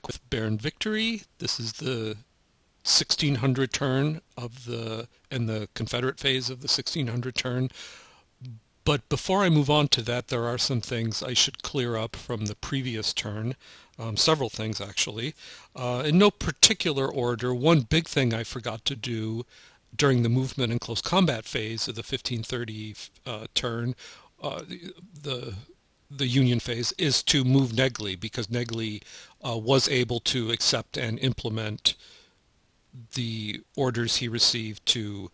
with Barren Victory. This is the 1600 turn of the Confederate phase of the 1600 turn. But before I move on to that, there are some things I should clear up from the previous turn. Several things, actually. In no particular order, one big thing I forgot to do during the movement and close combat phase of the 1530 turn, the Union phase, is to move Negley, because Negley was able to accept and implement the orders he received to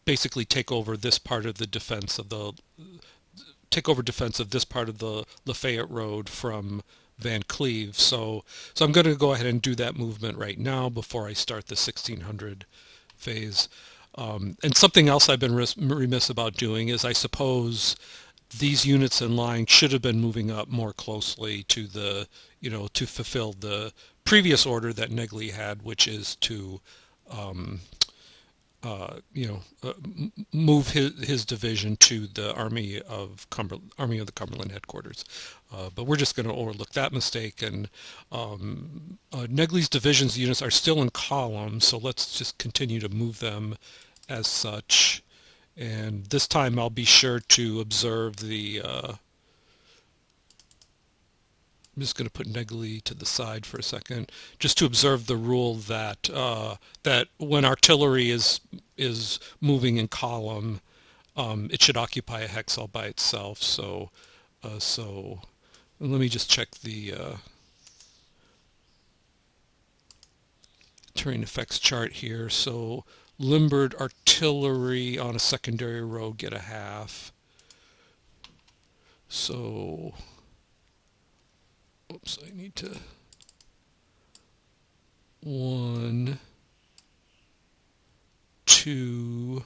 basically take over this part of the defense of the this part of the Lafayette Road from Van Cleve. So I'm going to go ahead and do that movement right now before I start the 1600 phase. And something else I've been remiss about doing is, I suppose these units in line should have been moving up more closely to the, to fulfill the previous order that Negley had, which is to move his division to the Army of the Cumberland headquarters. But we're just going to overlook that mistake. And Negley's division's units are still in column, so let's just continue to move them as such. And this time I'll be sure to observe the... I'm just going to put Negley to the side for a second, just to observe the rule that that when artillery is moving in column, it should occupy a hex all by itself. So let me just check the terrain effects chart here. So limbered artillery on a secondary road get a half. So, oops, I need to 1, 2,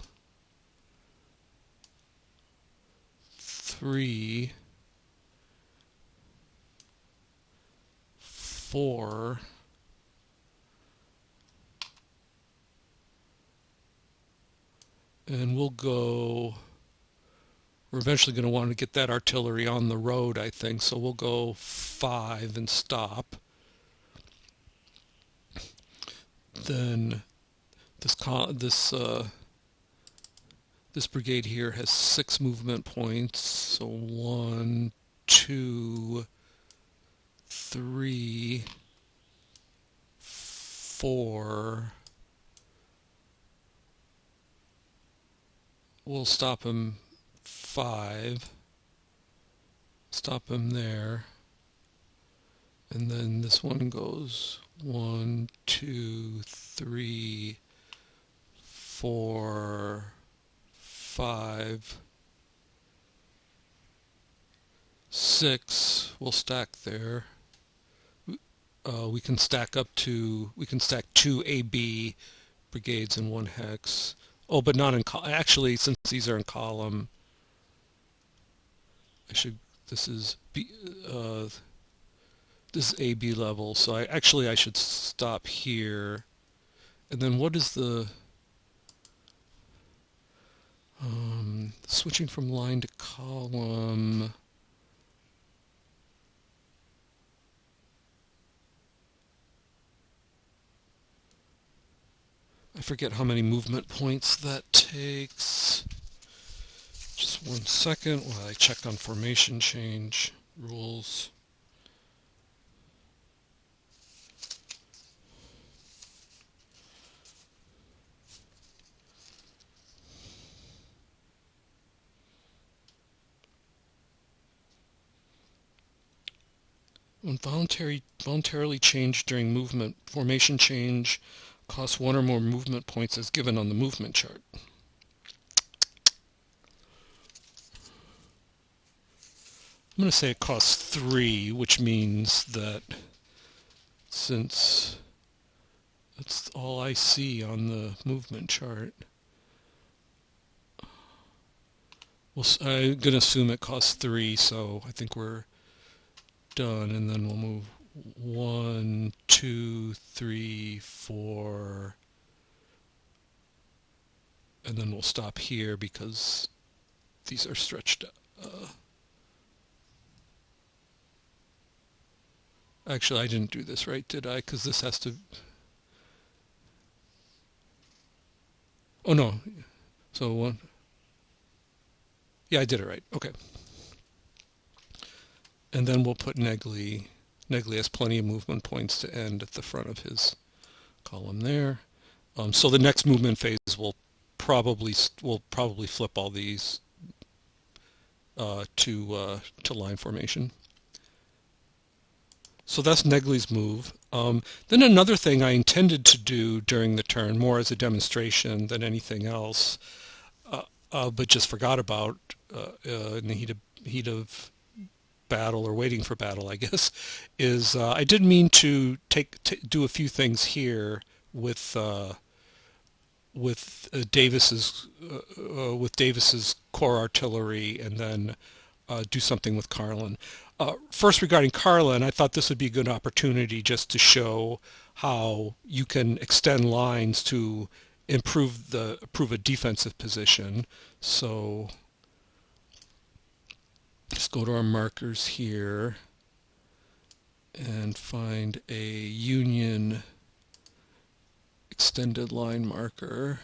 3, 4, and we're eventually going to want to get that artillery on the road, I think, so we'll go 5 and stop. Then this brigade here has 6 movement points, so 1, 2, 3, 4. We'll stop him 5. Stop him there. And then this one goes 1, 2, 3, 4, 5, 6. We'll stack there. We can stack 2 AB brigades in one hex. Oh, but not in actually, since these are in column, this is AB level, so I should stop here. And then what is the switching from line to column? I forget how many movement points that takes. Just 1 second while I check on formation change rules. When voluntarily changed during movement, formation change costs 1 or more movement points as given on the movement chart. I'm going to say it costs 3, which means that since that's all I see on the movement chart, I'm going to assume it costs 3, so I think we're done, and then we'll move 1, 2, 3, 4, and then we'll stop here because these are stretched Actually, I didn't do this right, did I? Because this has to... Oh, no. So one... Yeah, I did it right. Okay. And then we'll put Negley. Negley has plenty of movement points to end at the front of his column there. So the next movement phase will probably flip all these to line formation. So that's Negley's move. Then another thing I intended to do during the turn, more as a demonstration than anything else, but just forgot about in the heat of battle or waiting for battle, I guess, is I did mean to do a few things here with Davis's core artillery, and then do something with Carlin. First, regarding Carlin, I thought this would be a good opportunity just to show how you can extend lines to improve a defensive position. So just go to our markers here and find a Union extended line marker.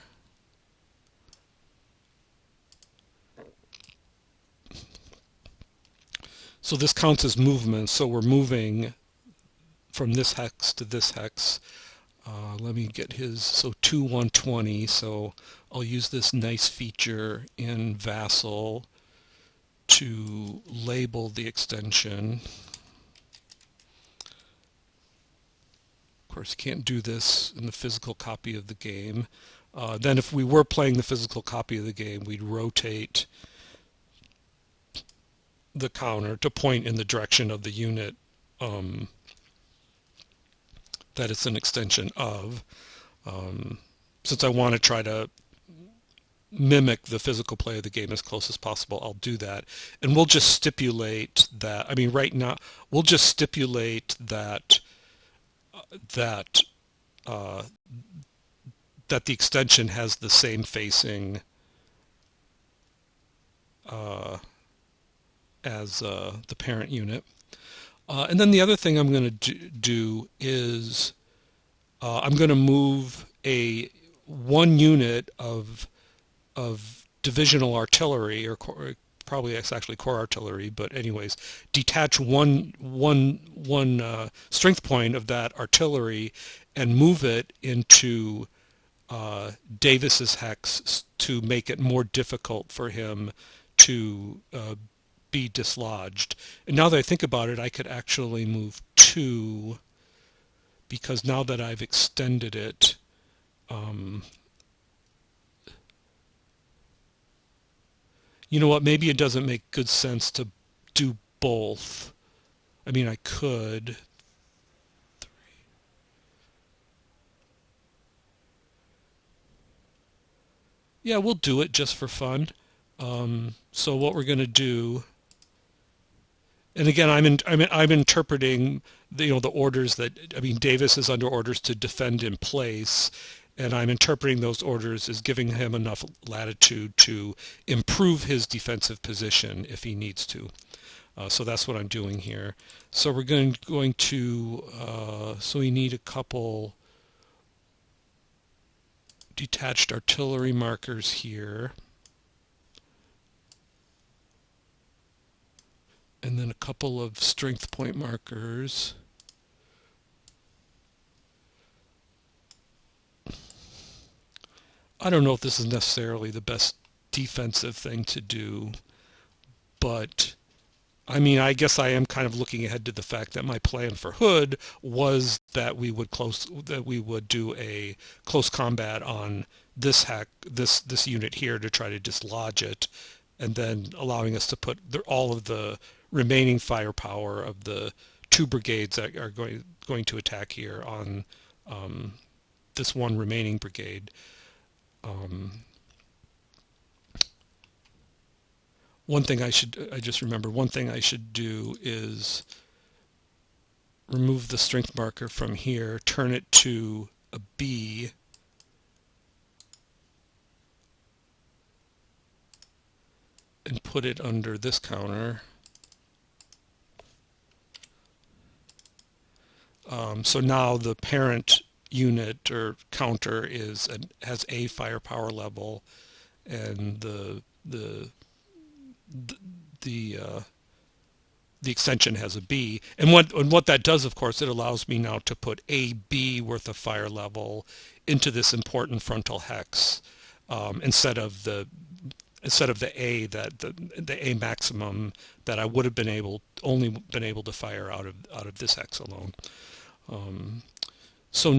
So this counts as movement, so we're moving from this hex to this hex. Let me get his, so 2-120, so I'll use this nice feature in Vassal to label the extension. Of course, you can't do this in the physical copy of the game. Then if we were playing the physical copy of the game, we'd rotate the counter to point in the direction of the unit that it's an extension of. Since I want to try to mimic the physical play of the game as close as possible, I'll do that. And we'll just stipulate that, I mean, right now, we'll just stipulate that that the extension has the same facing as the parent unit. And then the other thing I'm going to do is I'm going to move one unit of divisional artillery, or probably it's actually core artillery, but anyways, detach one strength point of that artillery and move it into Davis's hex to make it more difficult for him to be dislodged. And now that I think about it, I could actually move 2, because now that I've extended it, you know what, maybe it doesn't make good sense to do both. I mean, I could. 3. Yeah, we'll do it just for fun. So what we're going to do, and again, I'm interpreting the orders that, I mean, Davis is under orders to defend in place, and I'm interpreting those orders as giving him enough latitude to improve his defensive position if he needs to. So that's what I'm doing here. So we're going to so we need a couple detached artillery markers here, and then a couple of strength point markers. I don't know if this is necessarily the best defensive thing to do, but I mean, I guess I am kind of looking ahead to the fact that my plan for Hood was that we would do a close combat on this unit here to try to dislodge it, and then allowing us to put all of the remaining firepower of the 2 brigades that are going to attack here on this one remaining brigade. One thing I should do is remove the strength marker from here, turn it to a B, and put it under this counter. So now the parent unit or counter has a firepower level, and the the extension has a B. And what that does, of course, it allows me now to put a B worth of fire level into this important frontal hex, instead of the A that the A maximum that I would have only been able to fire out of this hex alone. So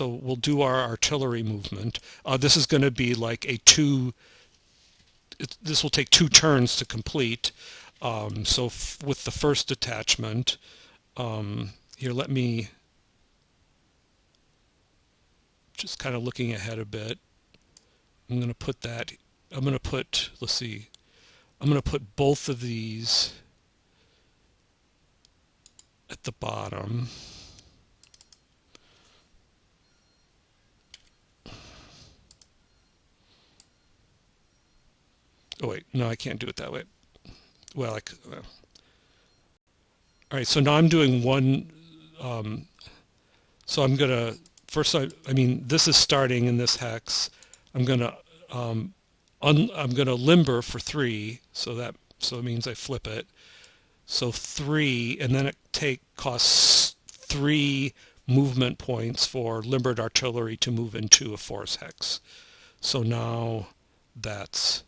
we'll do our artillery movement. This is going to be like this will take 2 turns to complete. So with the first detachment, here, let me just kind of looking ahead a bit. I'm going to put, let's see, I'm going to put both of these at the bottom. Oh wait, no, I can't do it that way. Well, all right, so now I'm doing one, so I'm gonna, first I mean, this is starting in this hex. I'm gonna limber for 3, so it means I flip it. So 3, and then it costs 3 movement points for limbered artillery to move into a force hex. So now that's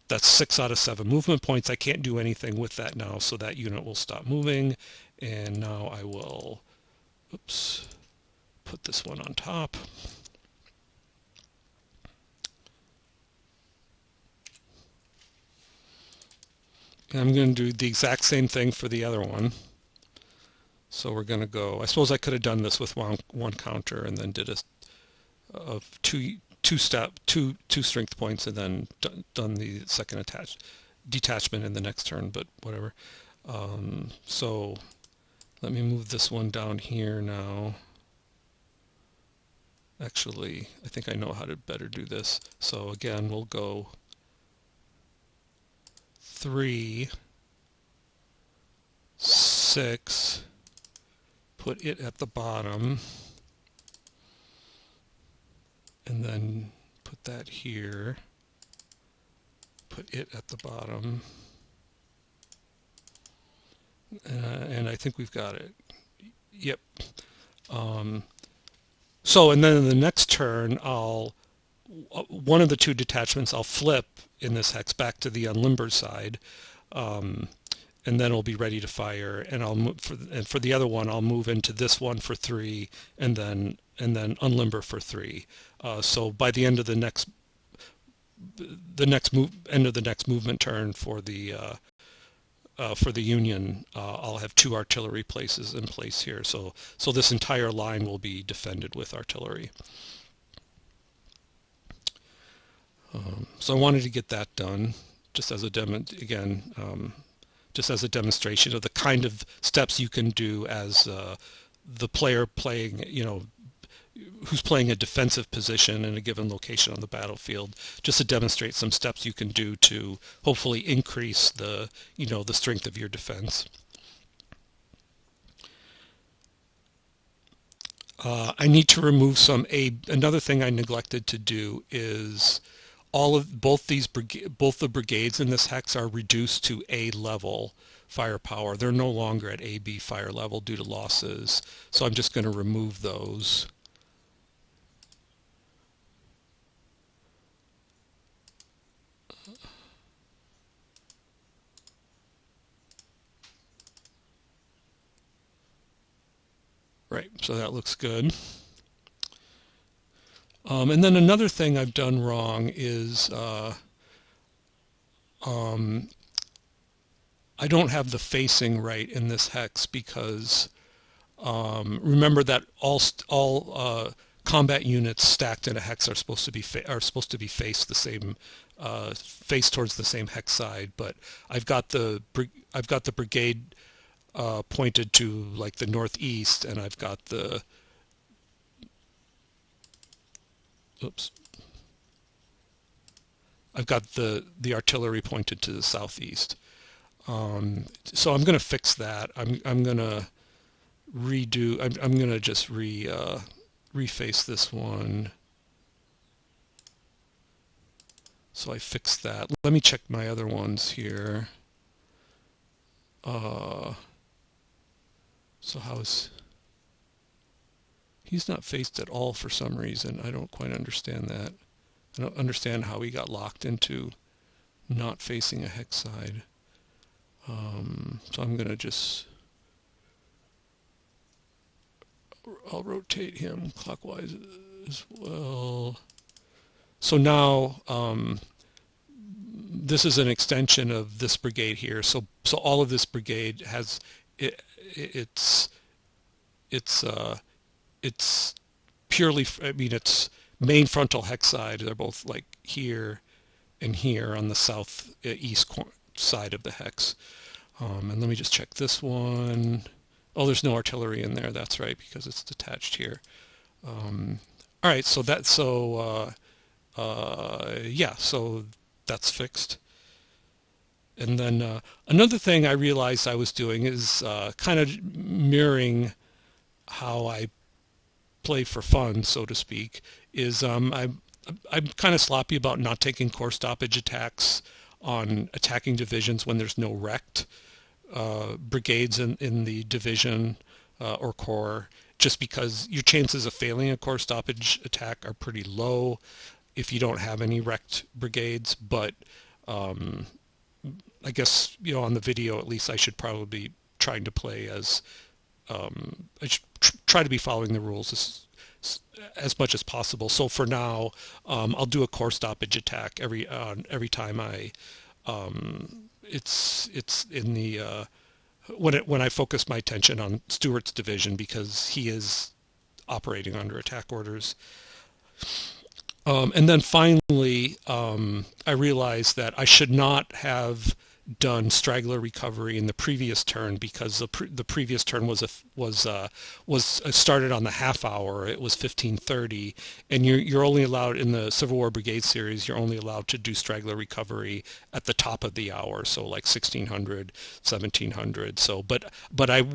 6 out of 7 movement points. I can't do anything with that now, so that unit will stop moving. And now I will, put this one on top. And I'm going to do the exact same thing for the other one. So we're going to go, I suppose I could have done this with one counter and then did two strength points and then done the second detachment in the next turn, but whatever. So let me move this one down here now. Actually, I think I know how to better do this. So again, we'll go 3, 6, put it at the bottom, and then put that here, put it at the bottom, and I think we've got it. Yep. So, and then in the next turn, one of the 2 detachments I'll flip in this hex back to the unlimbered side, and then it'll be ready to fire. And I'll move for the other one, I'll move into this one for 3, and then unlimber for 3. So by the end of the next movement turn for the Union, I'll have 2 artillery places in place here. So this entire line will be defended with artillery. So I wanted to get that done, just as a just as a demonstration of the kind of steps you can do as the player playing, who's playing a defensive position in a given location on the battlefield, just to demonstrate some steps you can do to hopefully increase the strength of your defense. I need to remove another thing I neglected to do is both the brigades in this hex are reduced to A level firepower. They're no longer at AB fire level due to losses, so I'm just going to remove those. Right, so that looks good. And then another thing I've done wrong is I don't have the facing right in this hex because remember that all combat units stacked in a hex are supposed to be faced the same, face towards the same hex side. But I've got the brigade pointed to like the northeast, and I've got the artillery pointed to the southeast. So I'm going to fix that. I'm going to redo. I'm going to just reface this one. So I fixed that. Let me check my other ones here. So he's not faced at all for some reason. I don't quite understand that. I don't understand how he got locked into not facing a hex side. So I'm going to just, I'll rotate him clockwise as well. So now this is an extension of this brigade here. So all of this brigade has it's purely, I mean, it's main frontal hex side. They're both like here and here on the southeast side of the hex. And let me just check this one. Oh, there's no artillery in there. That's right, because it's detached here. All right, so yeah, so that's fixed. And then another thing I realized I was doing is kind of mirroring how I play for fun, so to speak, is I'm kind of sloppy about not taking core stoppage attacks on attacking divisions when there's no wrecked brigades in the division or corps, just because your chances of failing a core stoppage attack are pretty low if you don't have any wrecked brigades. But I guess, you know, on the video at least I should probably be trying to play as I should try to be following the rules as much as possible. So for now, I'll do a core stoppage attack every time I it's in the when I focus my attention on Stewart's division, because he is operating under attack orders. And then finally, I realized that I should not have done straggler recovery in the previous turn, because the previous turn was started on the half hour. It was 15:30, and you're only allowed in the Civil War Brigade Series. You're only allowed to do straggler recovery at the top of the hour, so like 1600, 1700. So, I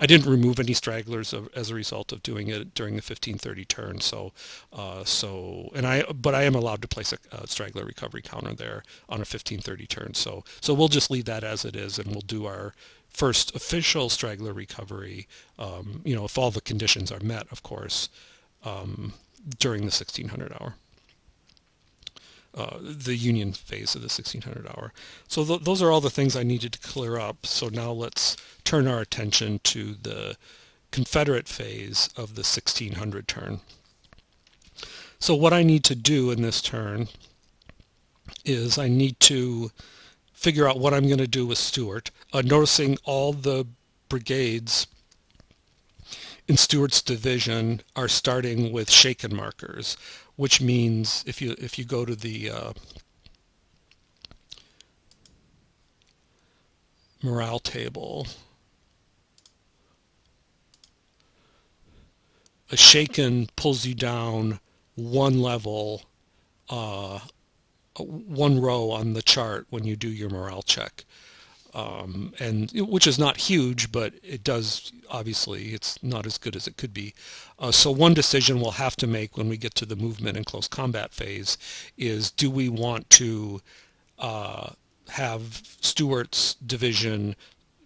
didn't remove any stragglers as a result of doing it during the 15:30 turn. But I am allowed to place a straggler recovery counter there on a 15:30 turn. So we'll just leave that as it is, and we'll do our first official straggler recovery, you know, if all the conditions are met, of course, during the 1600 hour, the Union phase of the 1600 hour. So those are all the things I needed to clear up. So now let's turn our attention to the Confederate phase of the 1600 turn. So what I need to do in this turn is I need to figure out what I'm going to do with Stewart, noticing all the brigades in Stewart's division are starting with shaken markers, which means if you go to the morale table, a shaken pulls you down one level, one row on the chart when you do your morale check, and which is not huge, but it does, obviously it's not as good as it could be. So one decision we'll have to make when we get to the movement and close combat phase is, do we want to have Stewart's division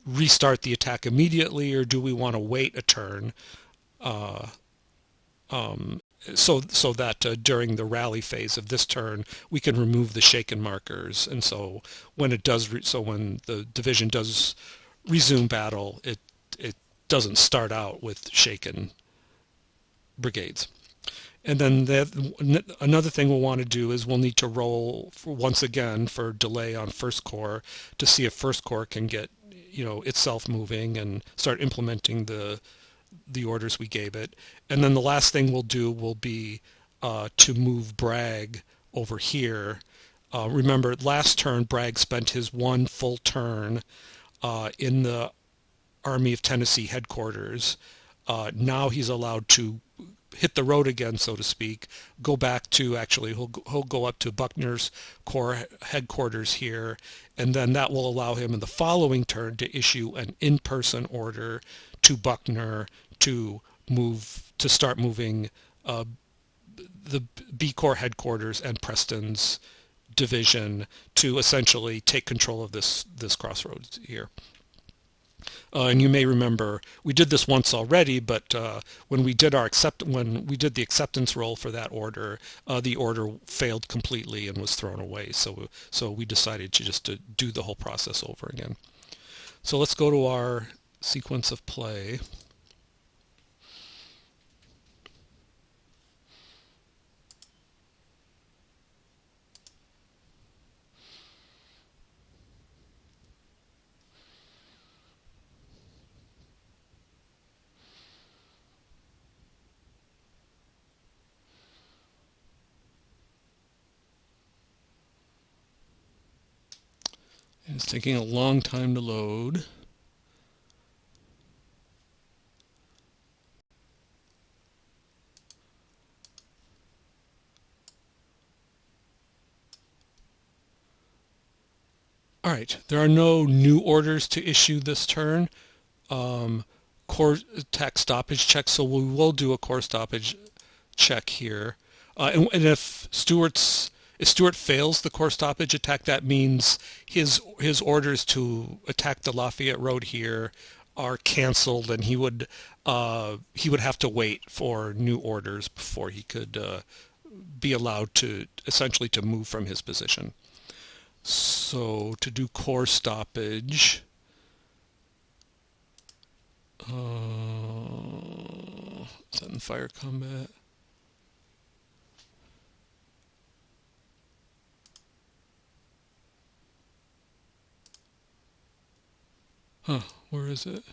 restart the attack immediately, or do we want to wait a turn so that during the rally phase of this turn we can remove the shaken markers, and so when it does when the division does resume battle, it doesn't start out with shaken brigades. And then another thing we'll want to do is we'll need to roll once again for delay on First Corps to see if First Corps can get, you know, itself moving and start implementing the orders we gave it. And then the last thing we'll do will be to move Bragg over here. Remember, last turn Bragg spent his one full turn in the Army of Tennessee headquarters, Now he's allowed to hit the road again, so to speak, go back to, actually he'll go up to Buckner's Corps headquarters here, and then that will allow him in the following turn to issue an in-person order to Buckner to start moving the B Corps headquarters and Preston's division to essentially take control of this crossroads here. And you may remember we did this once already, but when we did the acceptance roll for that order, the order failed completely and was thrown away. So we decided to do the whole process over again. So let's go to our sequence of play. It's taking a long time to load. All right, there are no new orders to issue this turn. Corps attack stoppage check, so we will do a corps stoppage check here. And if Stuart fails the corps stoppage attack, that means his orders to attack the Lafayette Road here are canceled, and he would have to wait for new orders before he could be allowed to essentially to move from his position. So to do corps stoppage, is that in fire combat? Huh, where is it?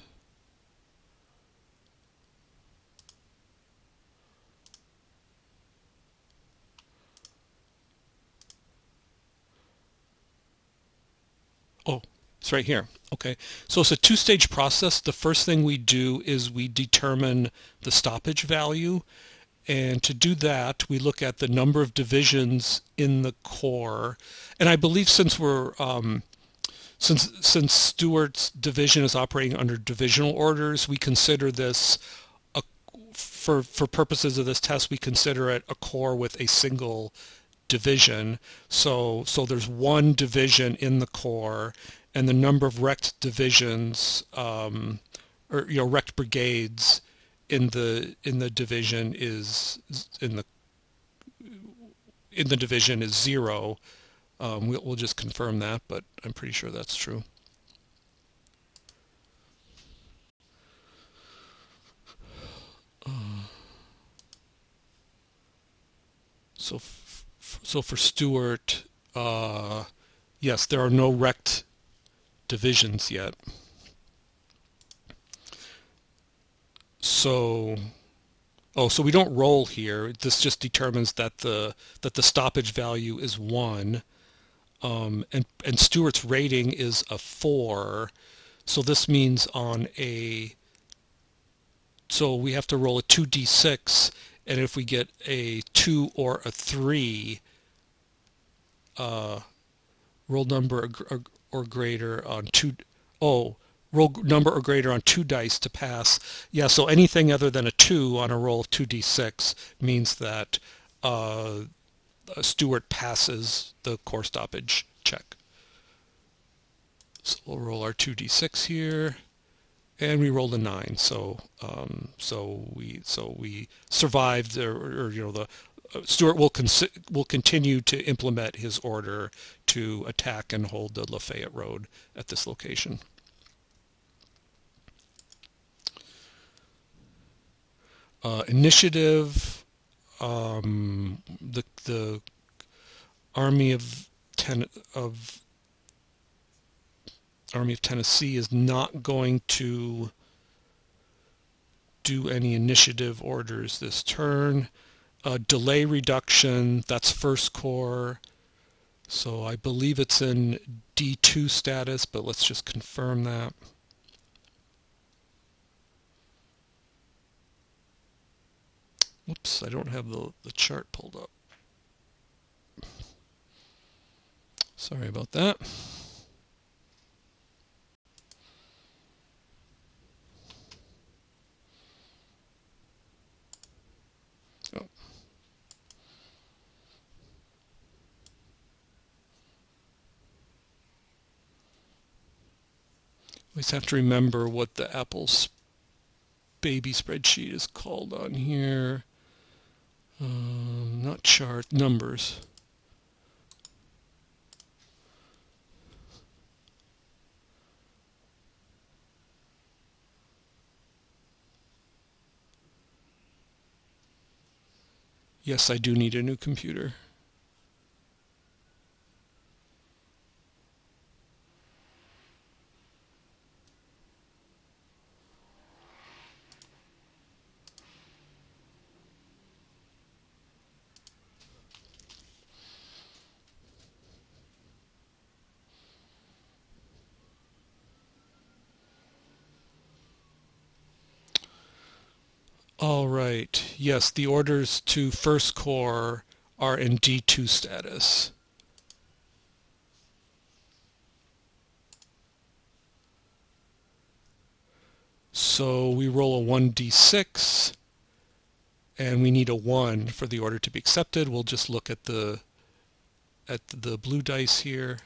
Oh, it's right here. Okay, so it's a two-stage process. The first thing we do is we determine the stoppage value. And to do that, we look at the number of divisions in the Corps. And I believe since we're since Stuart's division is operating under divisional orders, we consider this for purposes of this test, we consider it a corps with a single division. So there's one division in the corps, and the number of wrecked divisions, wrecked brigades in the division is is 0. We'll just confirm that, but I'm pretty sure that's true. So for Stuart, yes, there are no wrecked divisions yet. So we don't roll here. This just determines that the stoppage value is 1. And Stuart's rating is a 4, so this means so we have to roll a 2d6, and if we get a 2 or a 3, roll number or greater on 2. Roll number or greater on 2 dice to pass. Yeah, so anything other than a 2 on a roll of 2d6 means that Stuart passes the corps stoppage check. So we'll roll our 2d6 here, and we rolled a 9. So we survived, Stuart will continue to implement his order to attack and hold the Lafayette Road at this location. Initiative. The Army of Tennessee is not going to do any initiative orders this turn. Delay reduction, that's First Corps, so I believe it's in D2 status, but let's just confirm that. Whoops, I don't have the chart pulled up. Sorry about that. Oh. Always have to remember what the Apple's baby spreadsheet is called on here. Not chart, numbers. Yes, I do need a new computer. All right. Yes, the orders to First Corps are in D2 status. So we roll a 1d6, and we need a 1 for the order to be accepted. We'll just look at the blue dice here.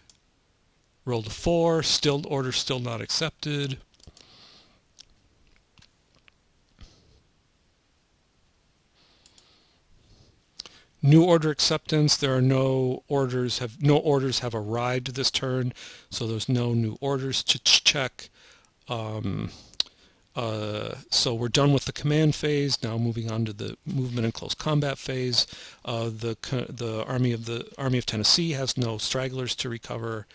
Rolled a 4, order still not accepted. New order acceptance. There are no orders have arrived this turn, so there's no new orders to check. So we're done with the command phase. Now moving on to the movement and close combat phase. The Army of Tennessee has no stragglers to recover.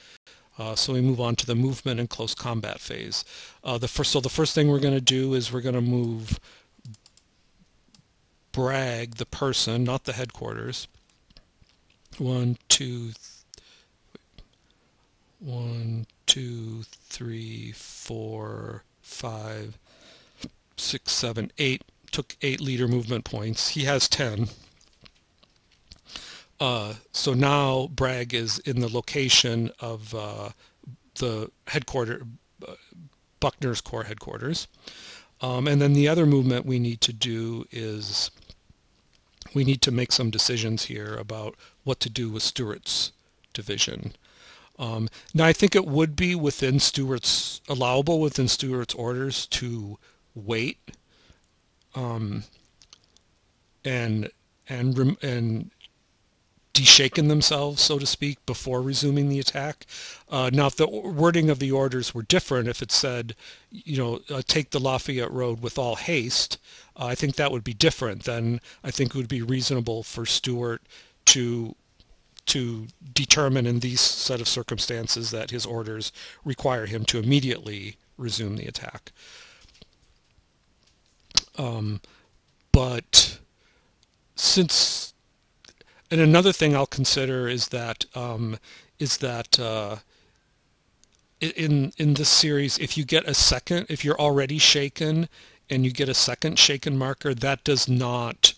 So we move on to the movement and close combat phase. The first thing we're going to do is we're going to move Bragg, the person, not the headquarters. 1, 2, 3, 4, 5, 6, 7, 8. Took 8 leader movement points. He has 10. So now Bragg is in the location of the headquarters, Buckner's Corps headquarters. And then the other movement we need to do is we need to make some decisions here about what to do with Stewart's division. Now I think it would be allowable within Stewart's orders to wait and deshaken themselves, so to speak, before resuming the attack. Now, if the wording of the orders were different, if it said, take the Lafayette Road with all haste, I think that would be different. Then I think it would be reasonable for Stewart to determine in these set of circumstances that his orders require him to immediately resume the attack. But since, and another thing I'll consider is that in this series, if you're already shaken and you get a second shaken marker, that does not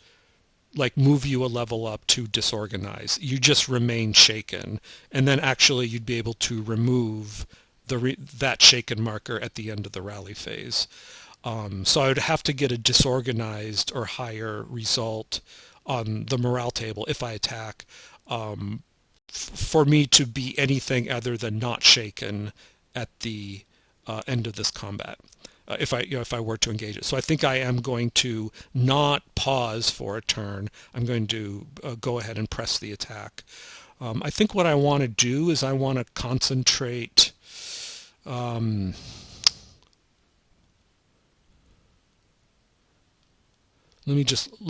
move you a level up to disorganize. You just remain shaken, and then actually you'd be able to remove that shaken marker at the end of the rally phase. So I would have to get a disorganized or higher result on the morale table if I attack, for me to be anything other than not shaken at the end of this combat, if I were to engage it. So I think I am going to not pause for a turn. I'm going to go ahead and press the attack. I think what I want to do is I want to concentrate. Let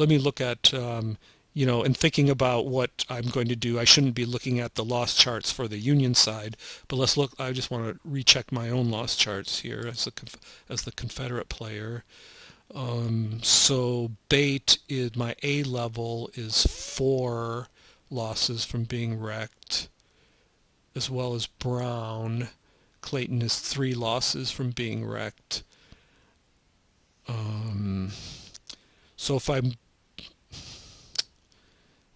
me look at, in thinking about what I'm going to do. I shouldn't be looking at the loss charts for the Union side, but let's look. I just want to recheck my own loss charts here as the Confederate player. So Bate is my A level is 4 losses from being wrecked, as well as Brown. Clayton is 3 losses from being wrecked. So if I'm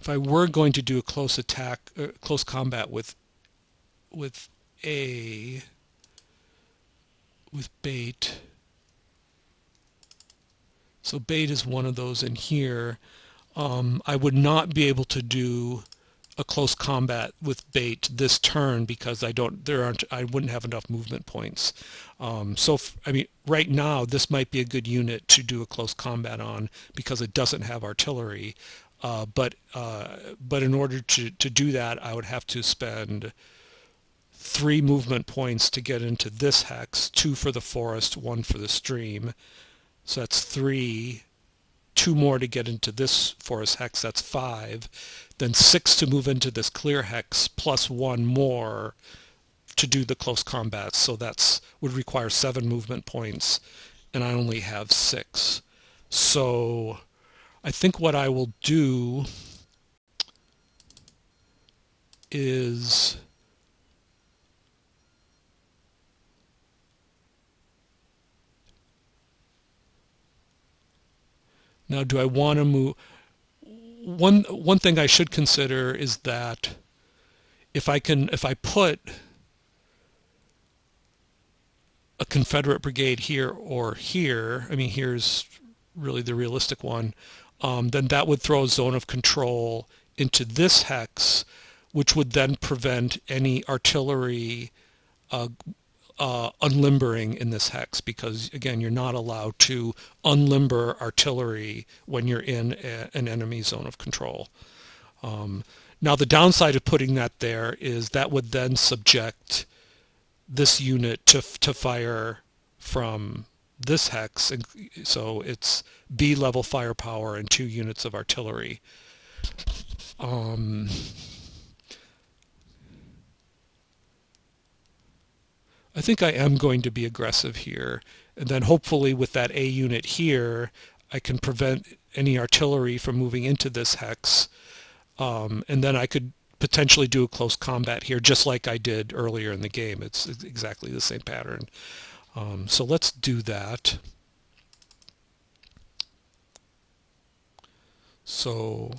if I were going to do a close attack, close combat with bait. So bait is one of those in here. I would not be able to do a close combat with bait this turn because I wouldn't have enough movement points. Right now this might be a good unit to do a close combat on because it doesn't have artillery. But in order to do that, I would have to spend 3 movement points to get into this hex, 2 for the forest, 1 for the stream. So that's 3. 2 more to get into this forest hex, that's 5. Then 6 to move into this clear hex, plus 1 more to do the close combat. So that would require 7 movement points, and I only have 6. So I think what I will do is now, do I want to move? One thing I should consider is that if I put a Confederate brigade here or here, I mean here's really the realistic one, then that would throw a zone of control into this hex, which would then prevent any artillery unlimbering in this hex, because again you're not allowed to unlimber artillery when you're in an enemy zone of control. Now the downside of putting that there is that would then subject this unit to fire from this hex, and so it's B level firepower and 2 units of artillery. I think I am going to be aggressive here, and then hopefully with that A unit here I can prevent any artillery from moving into this hex, and then I could potentially do a close combat here just like I did earlier in the game. It's exactly the same pattern. So let's do that. So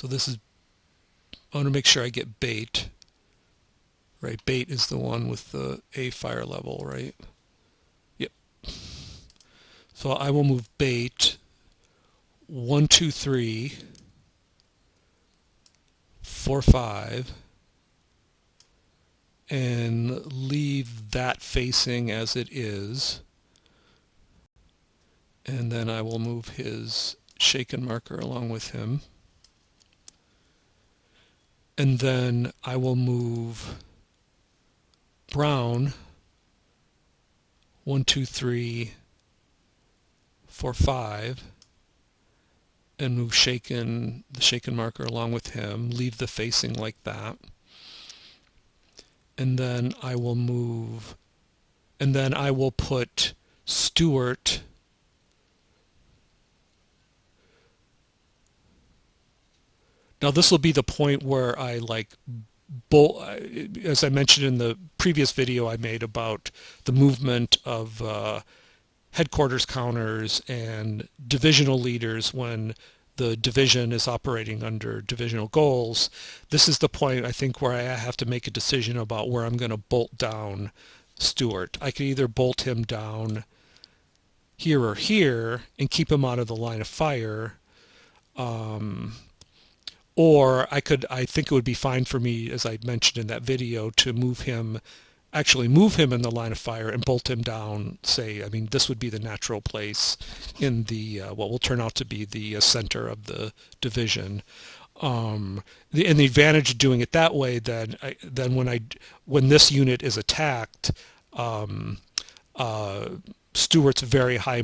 this is, I want to make sure I get bait. Right, bait is the one with the A fire level, right? Yep. So I will move bait 1, 2, 3, 4, 5, and leave that facing as it is. And then I will move his shaken marker along with him. And then I will move brown 1, 2, 3, 4, 5, and move the shaken marker along with him, leave the facing like that. And then I will put Stuart Now this will be the point where I as I mentioned in the previous video I made about the movement of headquarters counters and divisional leaders when the division is operating under divisional goals. This is the point I think where I have to make a decision about where I'm going to bolt down Stuart. I could either bolt him down here or here and keep him out of the line of fire, or I think it would be fine for me, as I mentioned in that video, to actually move him in the line of fire and bolt him down, this would be the natural place in the what will turn out to be the center of the division. And the advantage of doing it that way, then when this unit is attacked, Stuart's very high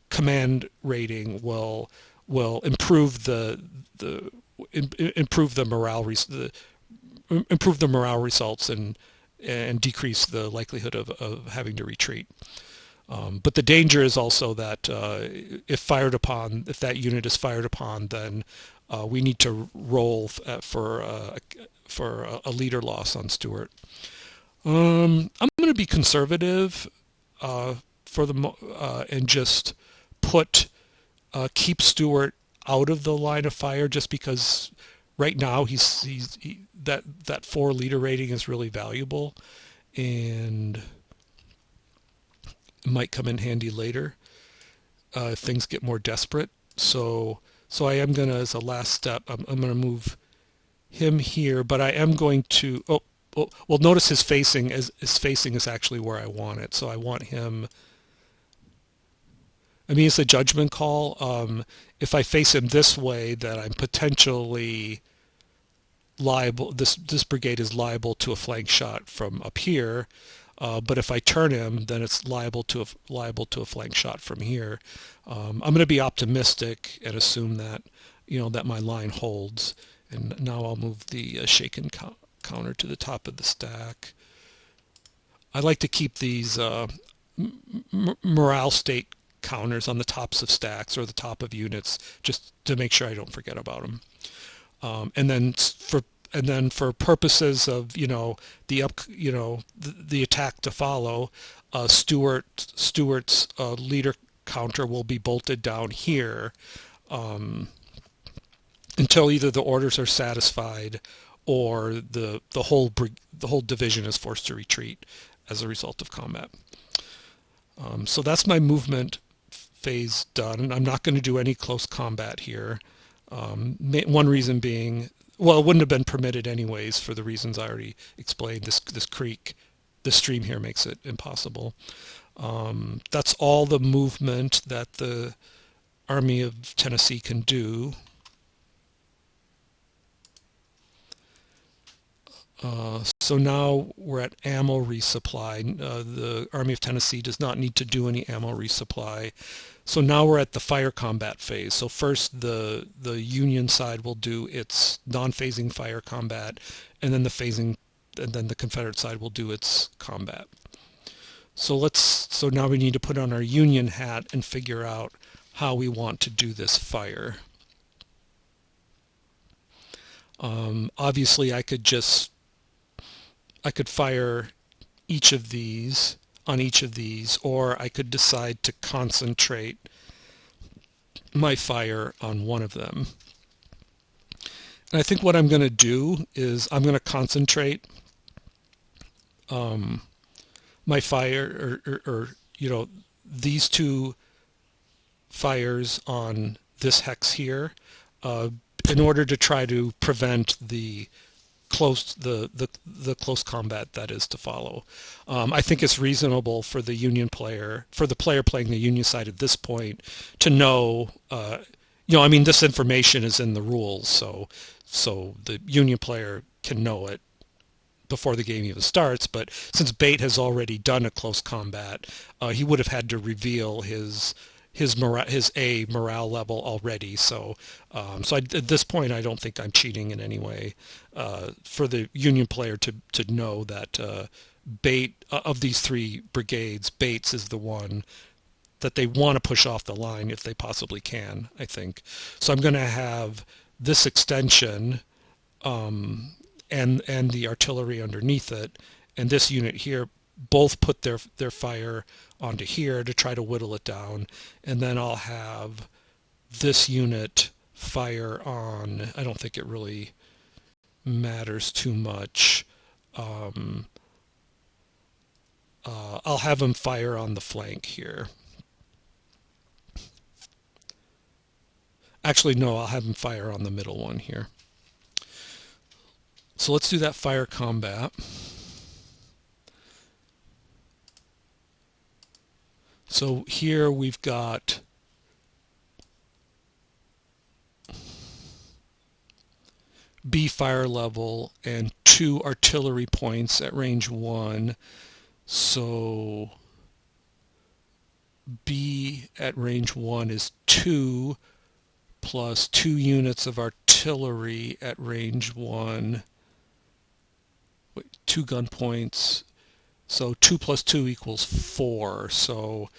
command rating will improve the morale results and decrease the likelihood of having to retreat. But the danger is also that if that unit is fired upon, then we need to roll for a leader loss on Stuart. I'm going to be conservative and just keep Stewart out of the line of fire, just because right now that 4 leader rating is really valuable and might come in handy later if things get more desperate. So I am gonna, as a last step, I'm gonna move him here, but I am going to well, notice his facing is actually where I want it. So I want him. I mean, it's a judgment call. If I face him this way, that I'm potentially liable. This brigade is liable to a flank shot from up here. But if I turn him, then it's liable to a flank shot from here. I'm going to be optimistic and assume that that my line holds. And now I'll move the shaken counter to the top of the stack. I like to keep these morale state counters on the tops of stacks or the top of units, just to make sure I don't forget about them. And then for purposes of the attack to follow, Stewart's leader counter will be bolted down here until either the orders are satisfied or the whole division is forced to retreat as a result of combat. So that's my movement phase done. I'm not going to do any close combat here. One reason being, well, it wouldn't have been permitted anyways for the reasons I already explained. This stream here makes it impossible. That's all the movement that the Army of Tennessee can do. So now we're at ammo resupply. The Army of Tennessee does not need to do any ammo resupply. So now we're at the fire combat phase. So first the Union side will do its non-phasing fire combat, and then the Confederate side will do its combat. So now we need to put on our Union hat and figure out how we want to do this fire. Obviously I could fire each of these on each of these, or I could decide to concentrate my fire on one of them. And I think what I'm going to do is I'm going to concentrate my fire or these two fires on this hex here in order to try to prevent the close combat that is to follow. I think it's reasonable for the player playing the Union side at this point to know, I mean, this information is in the rules, so the Union player can know it before the game even starts. But since Bate has already done a close combat, he would have had to reveal his morale level already. So at this point, I don't think I'm cheating in any way for the Union player to know that Bate, of these 3 brigades, Bates is the one that they want to push off the line if they possibly can, I think. So I'm going to have this extension and the artillery underneath it, and this unit here both put their fire onto here to try to whittle it down, and then I'll have this unit fire on, I don't think it really matters too much. I'll have them fire on the flank here. Actually, no, I'll have them fire on the middle one here. So let's do that fire combat. So here we've got B fire level and 2 artillery points at range 1. So B at range 1 is 2 plus 2 units of artillery at range 1. 2 gun points. So 2 plus 2 equals 4. So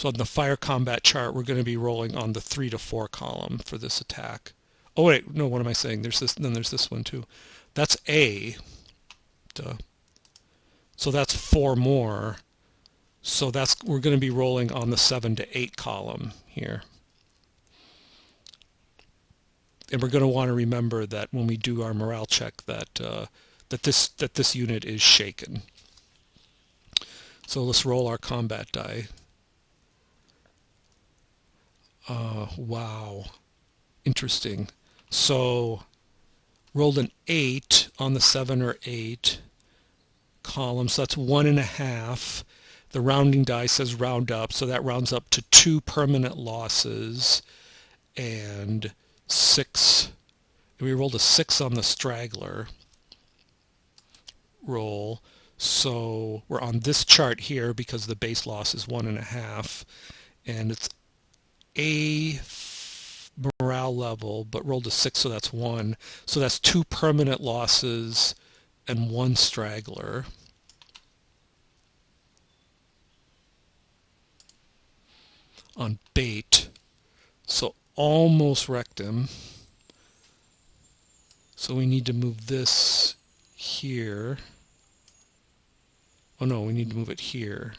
on the fire combat chart, we're going to be rolling on the 3 to 4 column for this attack. Oh wait, no, what am I saying? There's this one too. That's A. Duh. So that's 4 more. So we're going to be rolling on the 7 to 8 column here. And we're going to want to remember that when we do our morale check that this unit is shaken. So let's roll our combat die. Wow, interesting. So rolled an 8 on the 7 or 8 column, so that's 1.5. The rounding die says round up, so that rounds up to 2 permanent losses and 6. We rolled a 6 on the straggler roll, so we're on this chart here because the base loss is 1.5, and it's a morale level, but rolled a 6, so that's 1. So that's 2 permanent losses and 1 straggler. On bait, so almost wrecked him. So we need to move this here. Oh no, we need to move it here.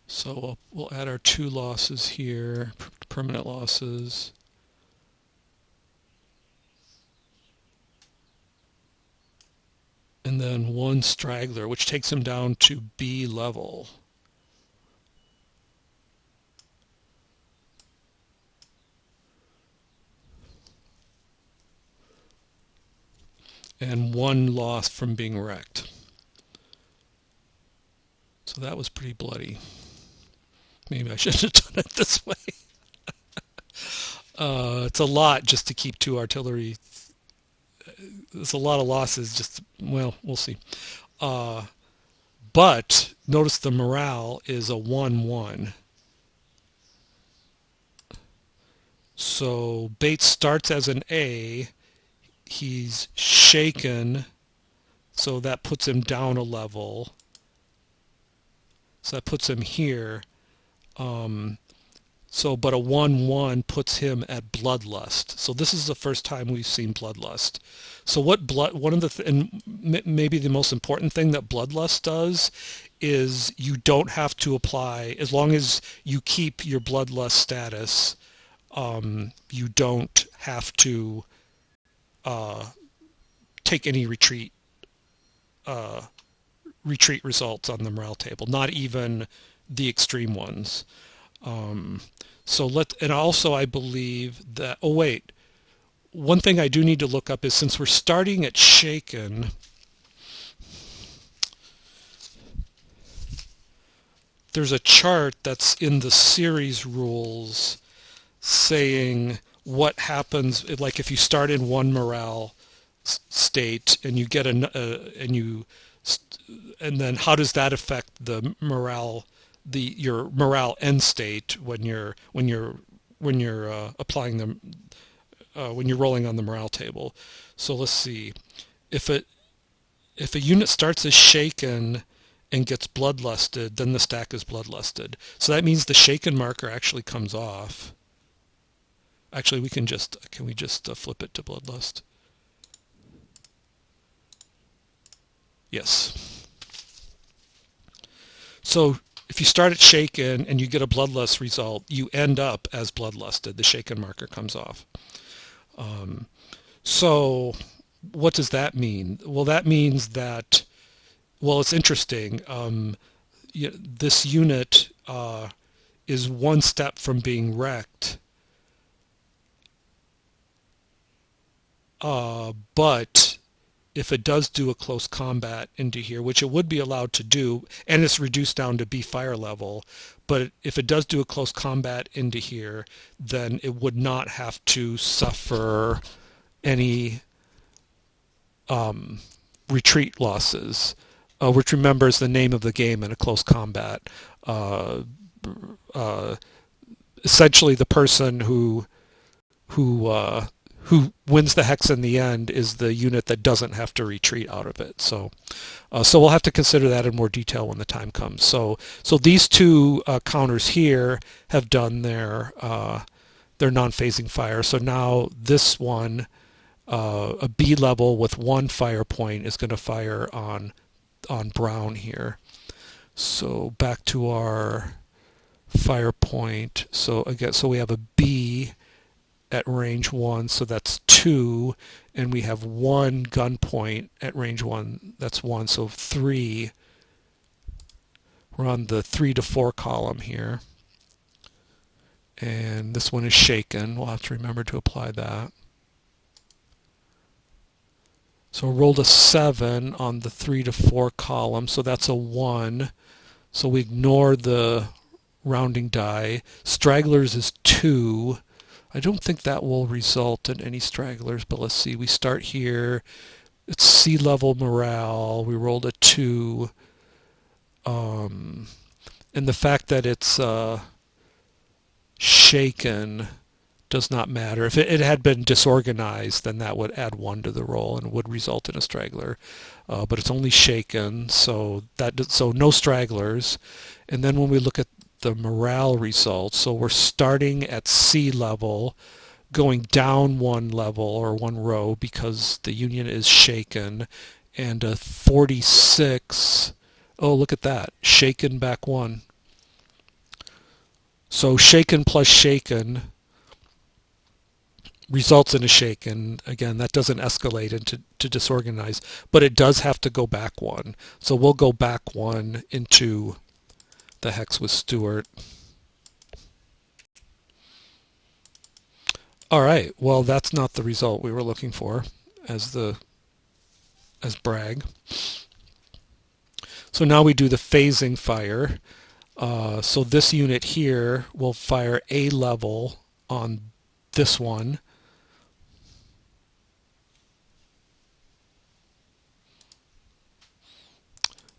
So we'll add our 2 losses here, permanent losses. And then 1 straggler, which takes him down to B level. And 1 loss from being wrecked. So that was pretty bloody. Maybe I should have done it this way. It's a lot just to keep 2 artillery. It's a lot of losses. Well, we'll see. But notice the morale is a 1-1. So Bates starts as an A. He's shaken, so that puts him down a level. So that puts him here. But a 1-1 puts him at bloodlust. So this is the first time we've seen bloodlust. So maybe the most important thing that bloodlust does is you don't have to apply, as long as you keep your bloodlust status, you don't have to take any retreat results on the morale table, not even the extreme ones. And also I believe that, one thing I do need to look up is, since we're starting at shaken, there's a chart that's in the series rules saying what happens, like if you start in 1 morale state and you get and then how does that affect the morale, your morale end state when you're applying them, when you're rolling on the morale table. So let's see, if a unit starts as shaken and gets bloodlusted, then the stack is bloodlusted. So that means the shaken marker actually comes off. Actually, can we just flip it to bloodlust? Yes. So if you start at shaken and you get a bloodlust result, you end up as bloodlusted. The shaken marker comes off. So what does that mean? Well, that means that, it's interesting. This unit is 1 step from being wrecked, but if it does do a close combat into here, which it would be allowed to do, and it's reduced down to B fire level, but if it does do a close combat into here, then it would not have to suffer any retreat losses, which, remember, is the name of the game in a close combat. Essentially, the person who wins the hex in the end is the unit that doesn't have to retreat out of it. So we'll have to consider that in more detail when the time comes. So these 2 counters here have done their they're non-phasing fire. So now this one, a B level with one fire point is going to fire on brown here. So back to our fire point. So again, so we have a B at range 1, so that's 2, and we have one gun point at range 1, that's 1, so 3. We're on the 3 to 4 column here. And this one is shaken. We'll have to remember to apply that. So rolled a 7 on the 3 to 4 column, so that's a 1. So we ignore the rounding die. Stragglers is 2. I don't think that will result in any stragglers, but let's see. We start here. It's sea level morale. We rolled a 2. And the fact that it's shaken does not matter. If it had been disorganized, then that would add 1 to the roll and would result in a straggler. But it's only shaken, so no stragglers. And then when we look at the morale results, so we're starting at sea level, going down 1 level or 1 row because the Union is shaken, and a 46. Oh, look at that, shaken back 1. So shaken plus shaken results in a shaken. Again, that doesn't escalate into disorganize, but it does have to go back 1. So we'll go back 1 into the hex with Stewart. All right, well, that's not the result we were looking for as brag. So now we do the phasing fire. So this unit here will fire A level on this one.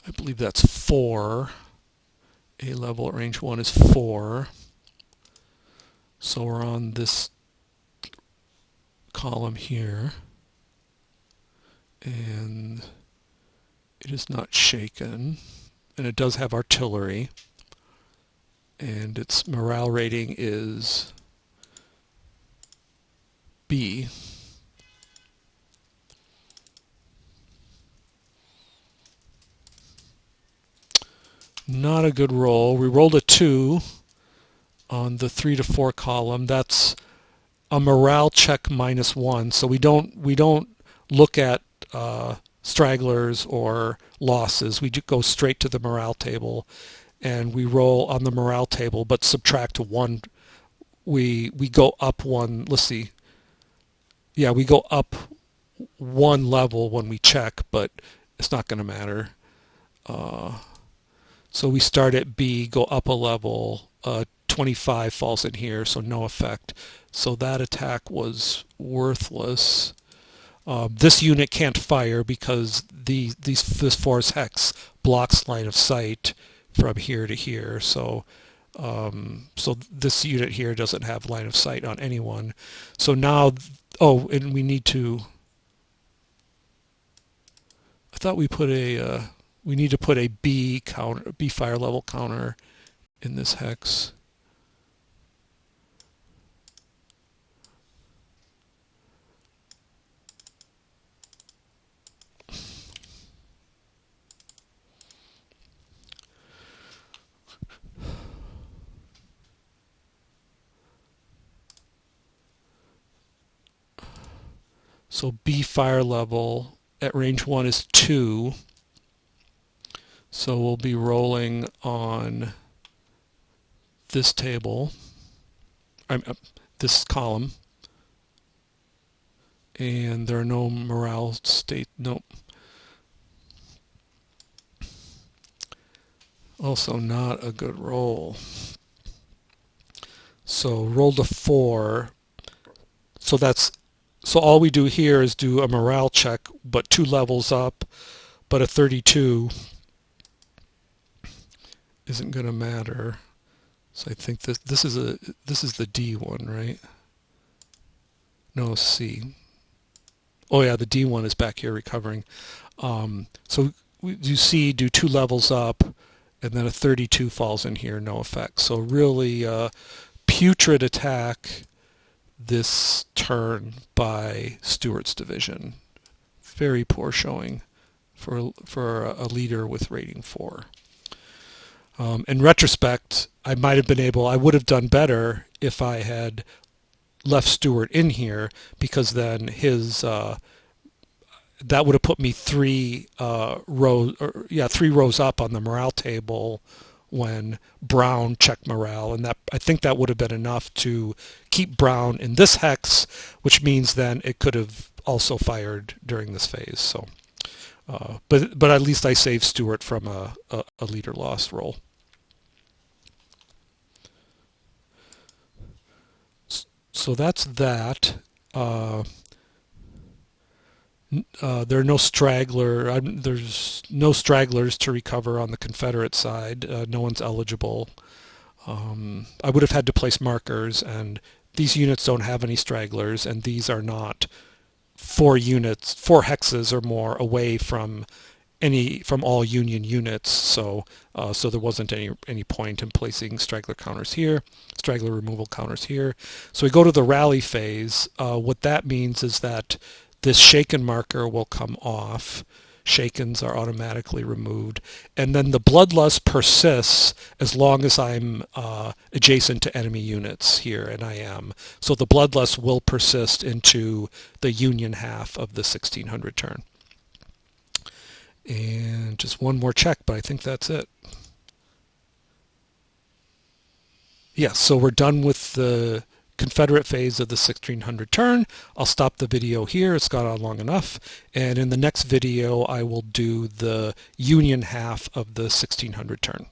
I believe that's 4. A level at range 1 is 4. So we're on this column here. And it is not shaken. And it does have artillery. And its morale rating is B. Not a good roll. We rolled a 2 on the 3 to 4 column. That's a morale check -1. So we don't look at stragglers or losses. We go straight to the morale table, and we roll on the morale table, but subtract 1. We go up 1. Let's see. Yeah, we go up 1 level when we check, but it's not going to matter. So we start at B, go up a level, 25 falls in here, so no effect. So that attack was worthless. This unit can't fire because this force hex blocks line of sight from here to here. So this unit here doesn't have line of sight on anyone. So now, and we need to. I thought we put we need to put a B fire level counter in this hex. So B fire level at range 1 is 2. So we'll be rolling on this table, this column, and there are no morale state. Nope. Also not a good roll. So rolled a 4. So all we do here is do a morale check, but 2 levels up, but a 32 isn't going to matter. So I think this is the D one, right? No, C. Oh yeah, the D one is back here recovering. So we do C, do 2 levels up, and then a 32 falls in here, no effect. So really putrid attack. this turn by Stewart's division. Very poor showing for a leader with rating 4. In retrospect, I would have done better if I had left Stewart in here, because then that would have put me 3 rows up on the morale table when Brown checked morale, and I think that would have been enough to keep Brown in this hex, which means then it could have also fired during this phase. So, but at least I saved Stewart from a leader loss roll. So that's that. There are no there's no stragglers to recover on the Confederate side. No one's eligible. I would have had to place markers, and these units don't have any stragglers, and these are not 4 hexes or more away from all Union units. So there wasn't any point in placing straggler counters here, straggler removal counters here. So we go to the rally phase. What that means is that this shaken marker will come off. Shakens are automatically removed. And then the bloodlust persists as long as I'm adjacent to enemy units here, and I am. So the bloodlust will persist into the Union half of the 1600 turn. And just one more check, but I think that's it. Yes, so we're done with the Confederate phase of the 1600 turn. I'll stop the video here. It's gone on long enough. And in the next video, I will do the Union half of the 1600 turn.